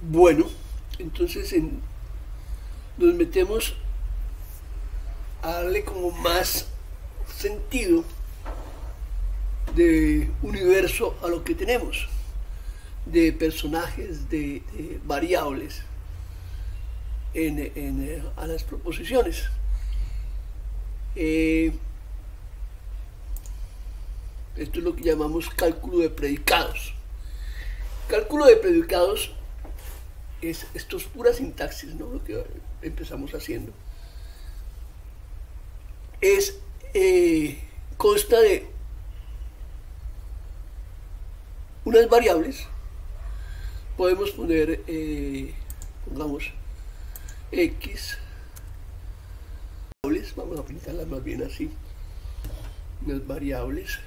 Bueno, entonces nos metemos a darle como más sentido de universo a lo que tenemos, de personajes, de variables a las proposiciones. Esto es lo que llamamos cálculo de predicados. Cálculo de predicados esto es pura sintaxis, ¿no? Lo que empezamos haciendo. Consta de unas variables. Podemos poner, pongamos, X. Vamos a pintarlas más bien así. Unas variables.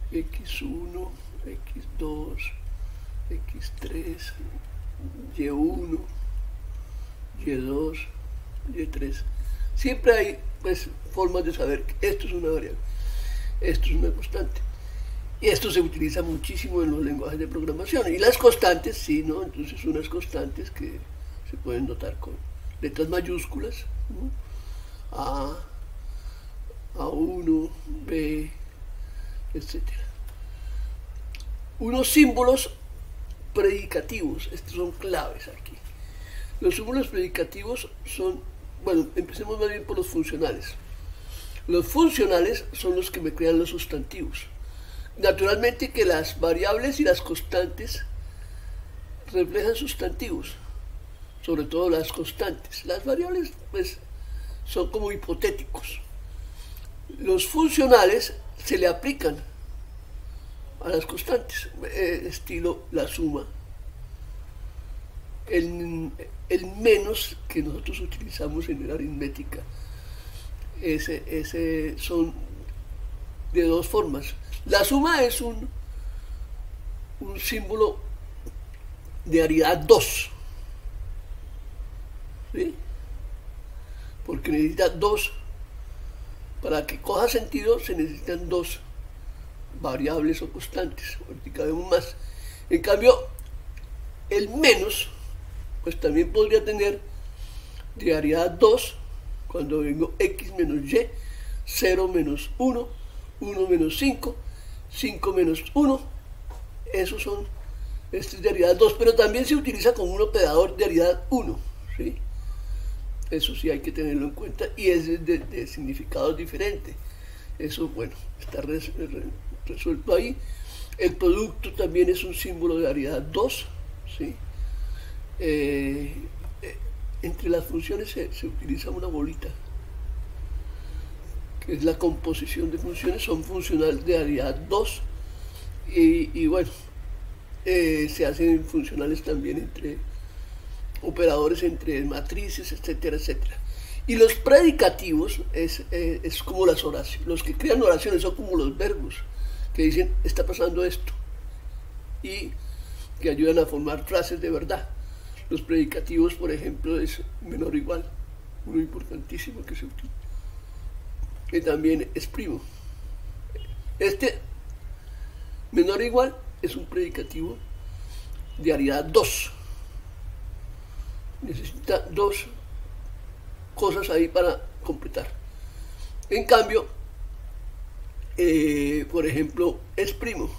X1, X2, X3, Y1, Y2, Y3. Siempre hay pues formas de saber que esto es una variable, esto es una constante. Y esto se utiliza muchísimo en los lenguajes de programación. Y las constantes, sí, ¿no? Entonces unas constantes que se pueden notar con letras mayúsculas, ¿no? A1, B, etcétera. Unos símbolos predicativos, estos son claves aquí. Los símbolos predicativos son, bueno, empecemos más bien por los funcionales. Los funcionales son los que me crean los sustantivos. Naturalmente que las variables y las constantes reflejan sustantivos, sobre todo las constantes. Las variables, pues, son como hipotéticos. Los funcionales se le aplican a las constantes, estilo la suma, el menos que nosotros utilizamos en la aritmética. Ese son de dos formas. La suma es un símbolo de aridad 2, ¿sí? Porque necesita dos, para que coja sentido se necesitan dos variables o constantes, ahorita vemos más. En cambio, el menos, pues también podría tener de aridad 2, cuando vengo X menos Y, 0 menos 1, 1 menos 5, 5 menos 1, esos son, este es de aridad 2, pero también se utiliza como un operador de aridad 1, ¿sí? Eso sí hay que tenerlo en cuenta, y es de significados diferentes. Eso, bueno, está resuelto ahí. El producto también es un símbolo de aridad 2, ¿sí? Entre las funciones se utiliza una bolita, que es la composición de funciones, son funcionales de aridad 2, y bueno, se hacen funcionales también entre operadores, entre matrices, etcétera, etcétera. Y los predicativos es como las oraciones. Los que crean oraciones son como los verbos que dicen está pasando esto y que ayudan a formar frases de verdad. Los predicativos, por ejemplo, es menor o igual, uno importantísimo que se utiliza, que también es primo. Este menor o igual es un predicativo de aridad 2. Necesita dos cosas ahí para completar. En cambio, por ejemplo, es primo.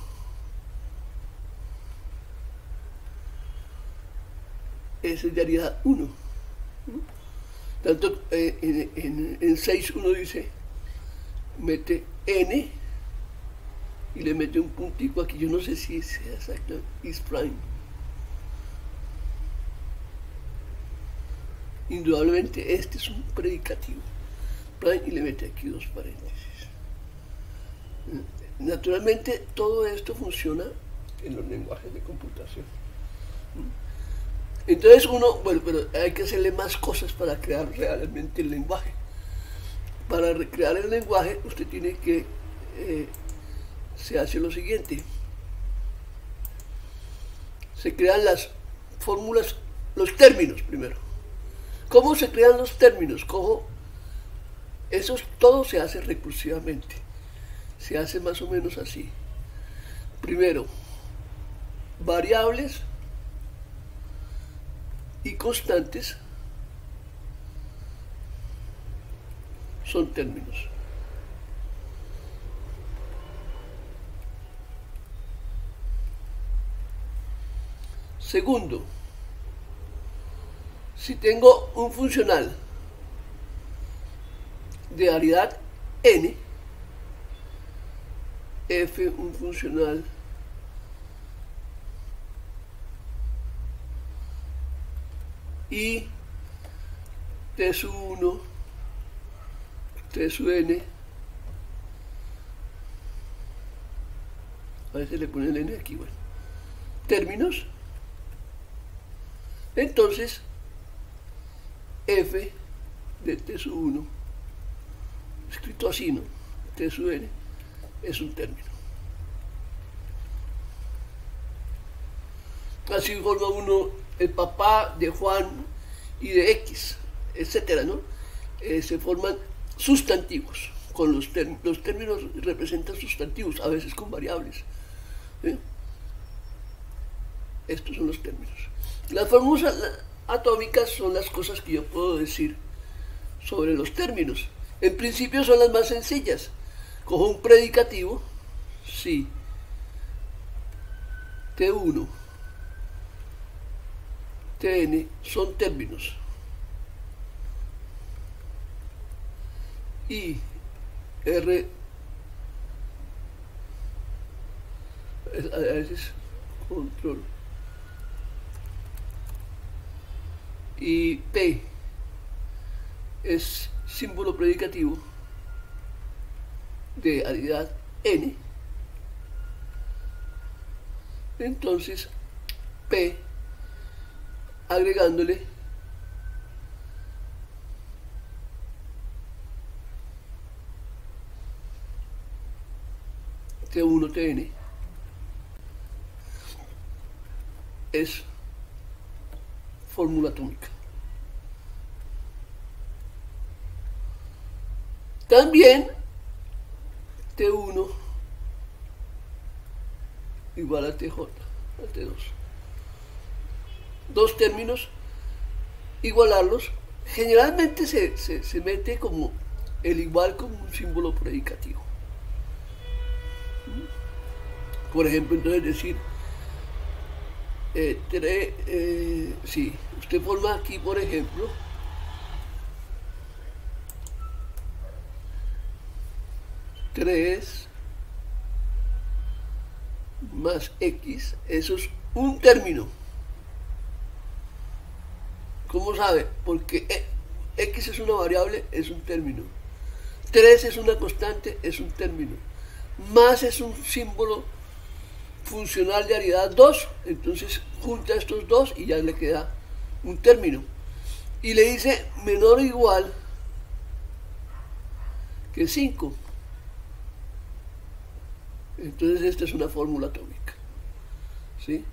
Ese es de aridad 1. Tanto en 6 uno dice, mete n y le mete un puntico aquí. Yo no sé si sea exacto, is prime. Indudablemente este es un predicativo, prime, y le mete aquí dos paréntesis. Naturalmente todo esto funciona en los lenguajes de computación. Entonces uno, bueno, pero hay que hacerle más cosas para crear realmente el lenguaje. Para recrear el lenguaje usted tiene que, se hace lo siguiente. Se crean las fórmulas, los términos primero. ¿Cómo se crean los términos? Cojo Todo se hace recursivamente. Se hace más o menos así. Primero, variables y constantes son términos. Segundo, si tengo un funcional de variedad n, f un funcional y t sub 1, t sub n, a veces le ponen n aquí, bueno, términos, entonces f de t sub 1, escrito así, ¿no? T sub n es un término. Así forma uno el papá de Juan y de X, etcétera, ¿no? Se forman sustantivos. Con los términos representan sustantivos, a veces con variables. Estos son los términos. Las fórmulas atómicas son las cosas que yo puedo decir sobre los términos. En principio son las más sencillas. Cojo un predicativo, sí, T1, Tn son términos. Y R, a veces control, y P es símbolo predicativo de variedad n, entonces P agregándole T1 Tn es fórmula atómica. También T1 igual a TJ, a T2. Dos términos, igualarlos, generalmente se mete como el igual como un símbolo predicativo. Por ejemplo, entonces decir, sí, usted forma aquí, por ejemplo, tres más x, eso es un término. ¿Cómo sabe? Porque x es una variable, es un término. 3 es una constante, es un término. Más es un símbolo funcional de variedad 2, entonces junta estos dos y ya le queda un término. Y le dice menor o igual que 5. Entonces esta es una fórmula atómica. ¿Sí?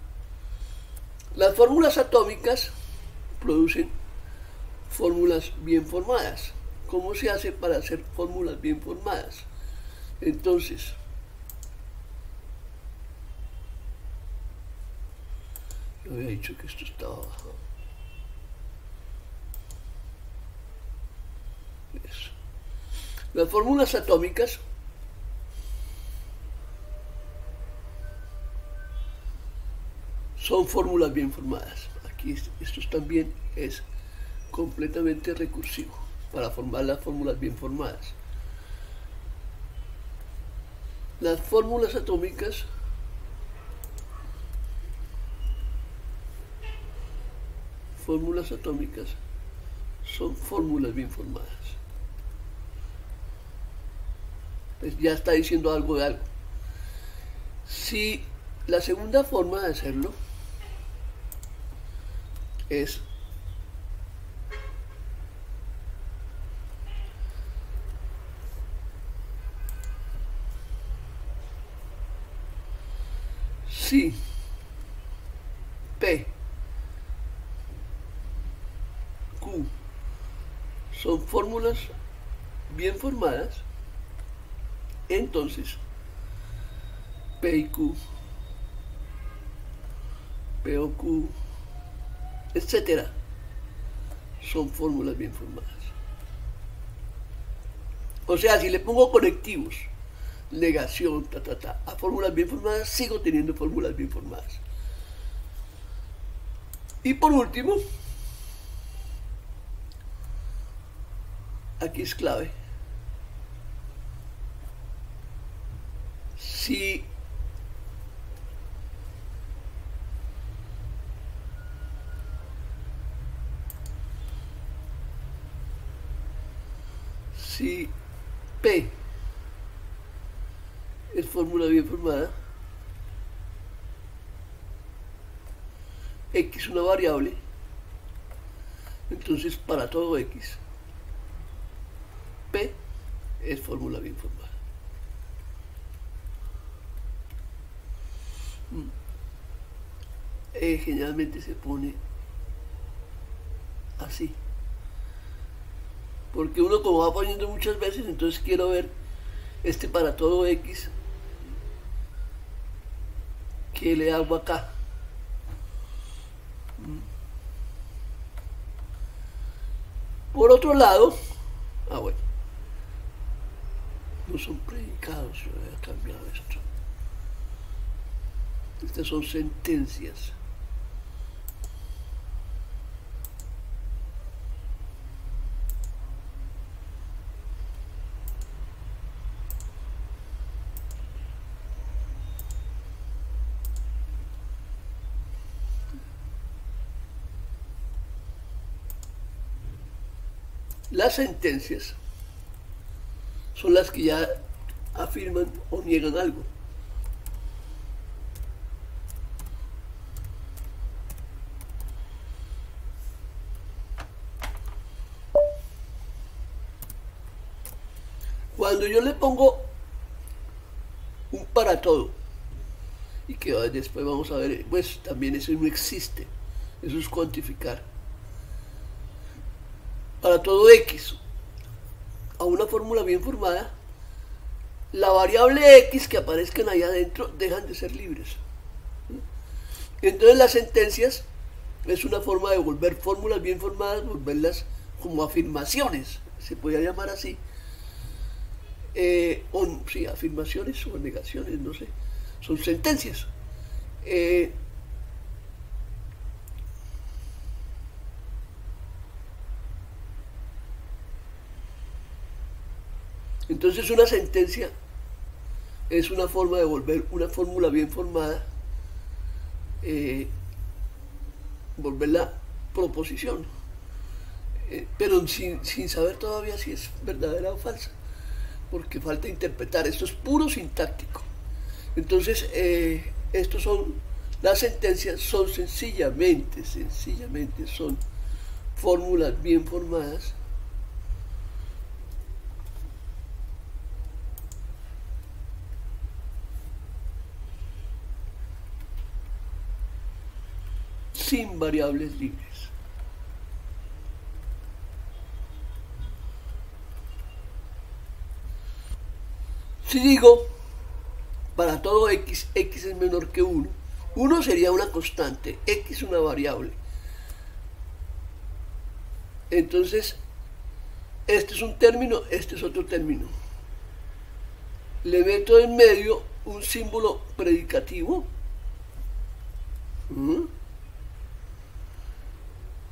Las fórmulas atómicas producen fórmulas bien formadas. ¿Cómo se hace para hacer fórmulas bien formadas? Entonces, yo había dicho que esto estaba bajado. Eso. Las fórmulas atómicas son fórmulas bien formadas. Aquí esto también es completamente recursivo para formar las fórmulas bien formadas. Las fórmulas atómicas son fórmulas bien formadas. Pues ya está diciendo algo de algo. Si la segunda forma de hacerlo es si P, Q son fórmulas bien formadas, entonces P y Q, P o Q, etcétera, son fórmulas bien formadas. O sea, si le pongo conectivos, negación, a fórmulas bien formadas, sigo teniendo fórmulas bien formadas. Y por último, aquí es clave, si P es fórmula bien formada, X una variable, entonces para todo X, P es fórmula bien formada. Generalmente se pone así, porque uno como va poniendo muchas veces, entonces quiero ver para todo X, ¿qué le hago acá? Por otro lado, bueno, no son predicados, yo voy a cambiar esto. Estas son sentencias. Las sentencias son las que ya afirman o niegan algo. Cuando yo le pongo un para todo, y que después vamos a ver, pues también eso no existe, eso es cuantificar. Para todo X, a una fórmula bien formada, la variable X que aparezcan allá adentro dejan de ser libres. Entonces las sentencias es una forma de volver fórmulas bien formadas, volverlas como afirmaciones, se podría llamar así. Sí, afirmaciones o negaciones, no sé, son sentencias. Entonces una sentencia es una forma de volver una fórmula bien formada, volverla proposición, pero sin saber todavía si es verdadera o falsa, porque falta interpretar. Esto es puro sintáctico. Entonces estos son las sentencias, son sencillamente son fórmulas bien formadas sin variables libres. Si digo para todo X, X es menor que 1, 1 sería una constante, X una variable. Entonces, este es un término, este es otro término. Le meto en medio un símbolo predicativo.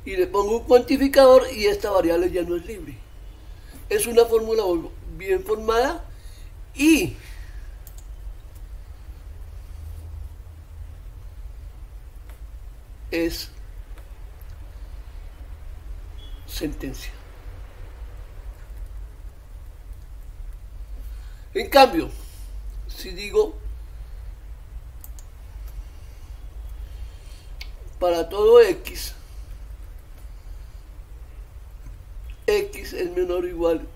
Y le pongo un cuantificador y esta variable ya no es libre. Es una fórmula bien formada y es sentencia. En cambio, si digo para todo X, X es menor o igual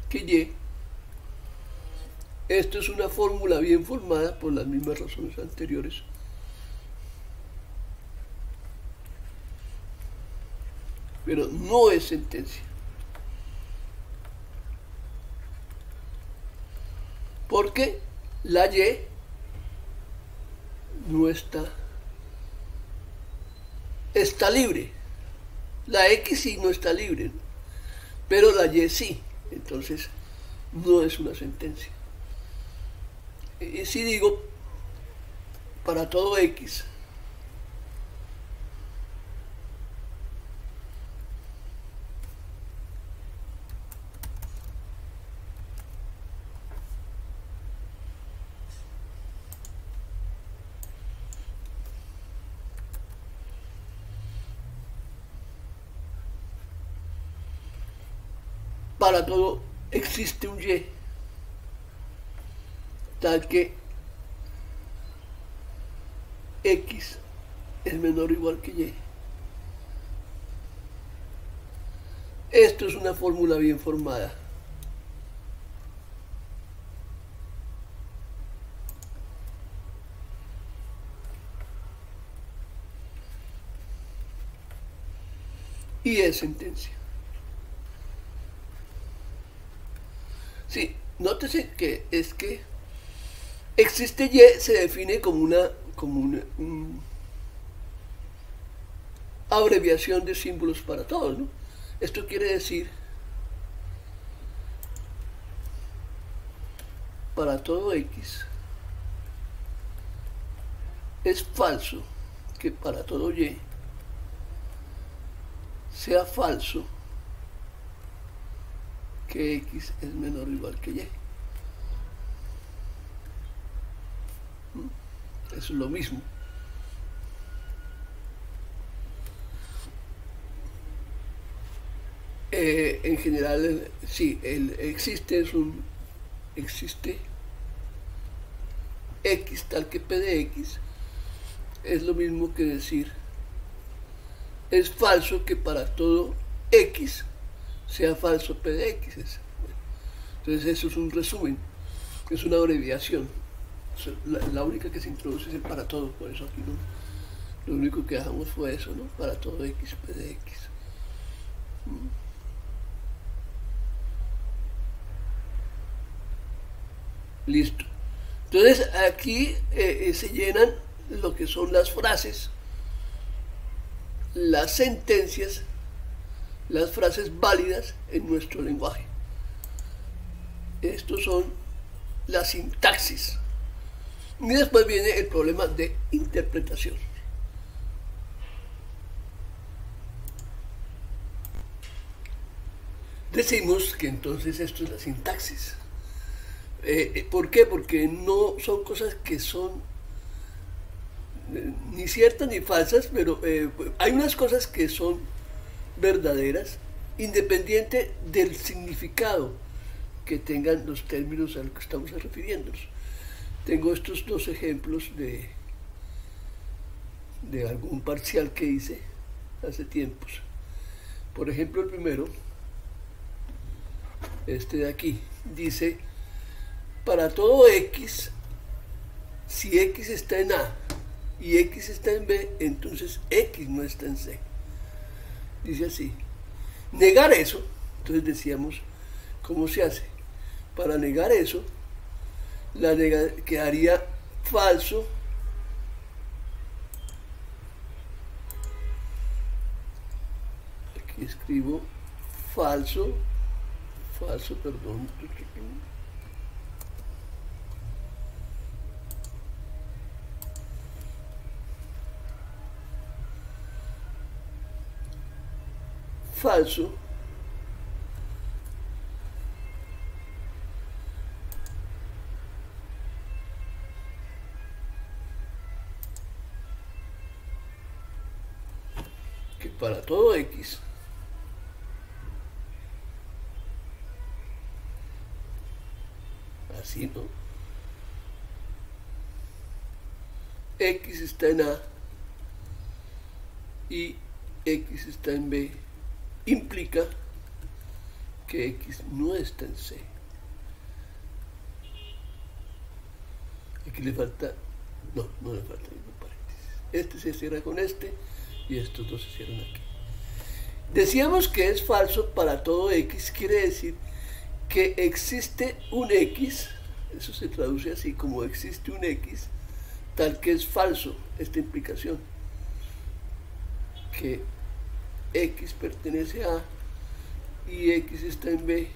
que Y, esto es una fórmula bien formada por las mismas razones anteriores. pero no es sentencia. Porque la Y no está libre. La X sí no está libre, pero la Y sí. Entonces no es una sentencia. Y si digo para todo X, para todo existe un Y, tal que X es menor o igual que Y. Esto es una fórmula bien formada. Y es sentencia. Sí, nótese que es que existe Y se define como una abreviación de símbolos para todos, ¿no? Esto quiere decir para todo X es falso que para todo Y sea falso que X es menor o igual que Y. Eso es lo mismo. En general, sí, existe X tal que P de X, es lo mismo que decir es falso que para todo X sea falso P de X. Entonces eso es un resumen, es una abreviación. La única que se introduce es el para todo, por eso aquí no, lo único que dejamos fue eso, ¿no? Para todo X, P de X. Listo. Entonces aquí se llenan lo que son las frases, las sentencias, las frases válidas en nuestro lenguaje. Estos son la sintaxis. Y después viene el problema de interpretación. Decimos que entonces esto es la sintaxis. ¿Por qué? Porque no son cosas que son ni ciertas ni falsas, pero hay unas cosas que son verdaderas, independiente del significado que tengan los términos a los que estamos refiriéndonos. Tengo estos dos ejemplos de algún parcial que hice hace tiempos. Por ejemplo, el primero, este de aquí, dice: para todo X, si X está en A y X está en B, entonces X no está en C. Dice así. Negar eso, entonces decíamos, ¿cómo se hace? Para negar eso, quedaría falso aquí escribo falso, perdón, falso que para todo X así, ¿no? X está en A y X está en B, implica que X no está en C. Aquí le falta, no le falta ningún paréntesis. Este se cierra con este y estos dos se cierran aquí. Decíamos que es falso para todo X, quiere decir que existe un X, eso se traduce así, como existe un X, tal que es falso esta implicación, que X pertenece a y X está en B,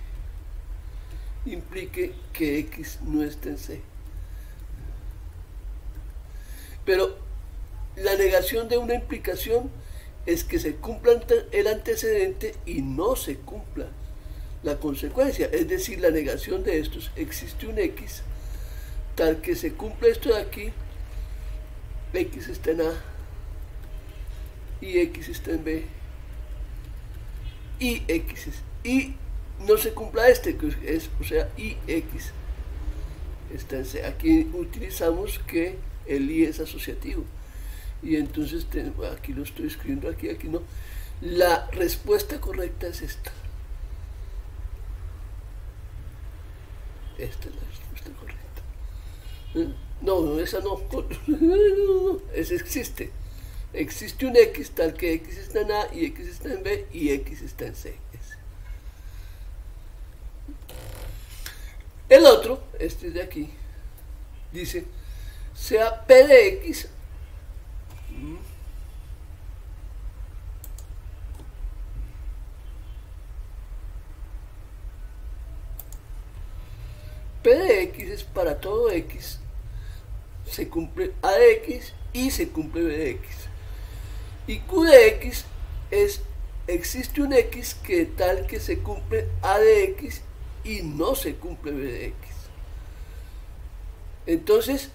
implique que X no está en C. Pero la negación de una implicación es que se cumpla el antecedente y no se cumpla la consecuencia, es decir, la negación de estos. Existe un X, tal que se cumple esto de aquí, X está en A y X está en B y X y no se cumpla este, que es, o sea, y X está en C. Aquí utilizamos que el y es asociativo y entonces aquí lo estoy escribiendo, aquí no. La respuesta correcta es esta. Esta es la respuesta correcta. No, esa no. Es existe. Existe un X tal que X está en A y X está en B y X está en C. El otro, este de aquí, dice, sea P de X P de X es para todo X, se cumple A de X y se cumple B de X. Y Q de X es, existe un X que tal que se cumple A de X y no se cumple B de X. Entonces,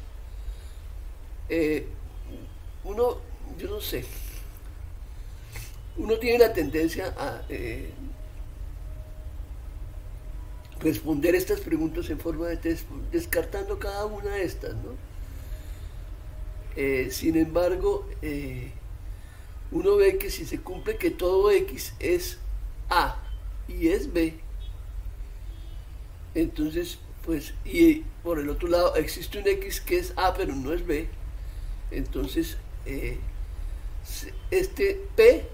uno, yo no sé, uno tiene la tendencia a responder estas preguntas en forma de test, descartando cada una de estas, ¿no? Sin embargo, uno ve que si se cumple que todo X es A y es B, entonces, pues, y por el otro lado existe un X que es A pero no es B, entonces este P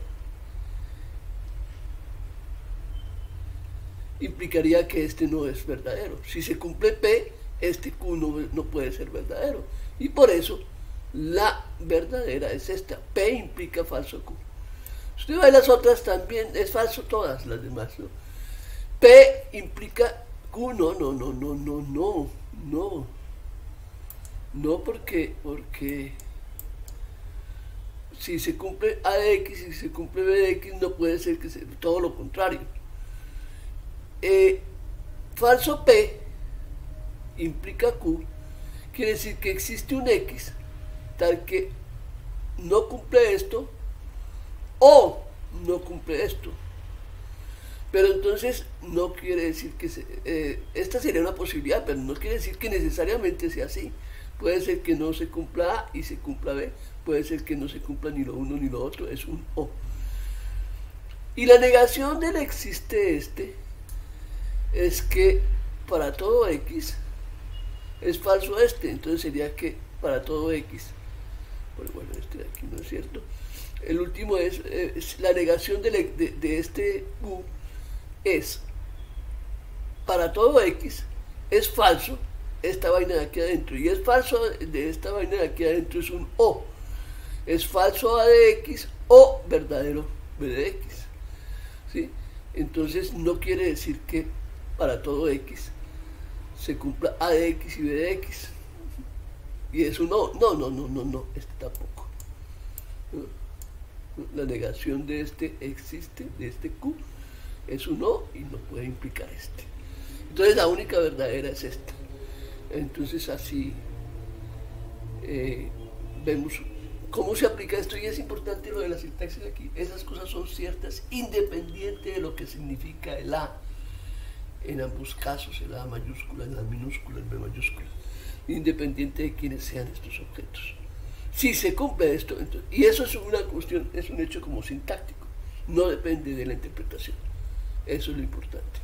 implicaría que este no es verdadero. Si se cumple P, este Q no puede ser verdadero. Y por eso la verdadera es esta. P implica falso Q. Usted ve las otras también, es falso todas las demás, ¿no? P implica Q, no, porque si se cumple A de X y se cumple B de X, no puede ser que sea todo lo contrario. Falso P implica Q, quiere decir que existe un X tal que no cumple esto o no cumple esto, pero entonces no quiere decir que esta sería una posibilidad, pero no quiere decir que necesariamente sea así. Puede ser que no se cumpla A y se cumpla B, puede ser que no se cumpla ni lo uno ni lo otro, es un O. Y la negación del existe este es que para todo X es falso este, entonces sería que para todo X, bueno, este de aquí no es cierto. El último es la negación de este Q es para todo X es falso esta vaina de aquí adentro, y es falso de esta vaina de aquí adentro es un O, es falso A de X o verdadero B de X, ¿sí? Entonces no quiere decir que para todo X se cumpla A de X y B de X. Y eso no, este tampoco. La negación de este existe, de este Q, es un no y no puede implicar este. Entonces la única verdadera es esta. Entonces así vemos cómo se aplica esto, y es importante lo de la sintaxis aquí. Esas cosas son ciertas independiente de lo que significa el A. En ambos casos, el A mayúscula, en la minúscula, el B mayúscula, independiente de quiénes sean estos objetos. Si se cumple esto, entonces, y eso es una cuestión, es un hecho como sintáctico, no depende de la interpretación. Eso es lo importante.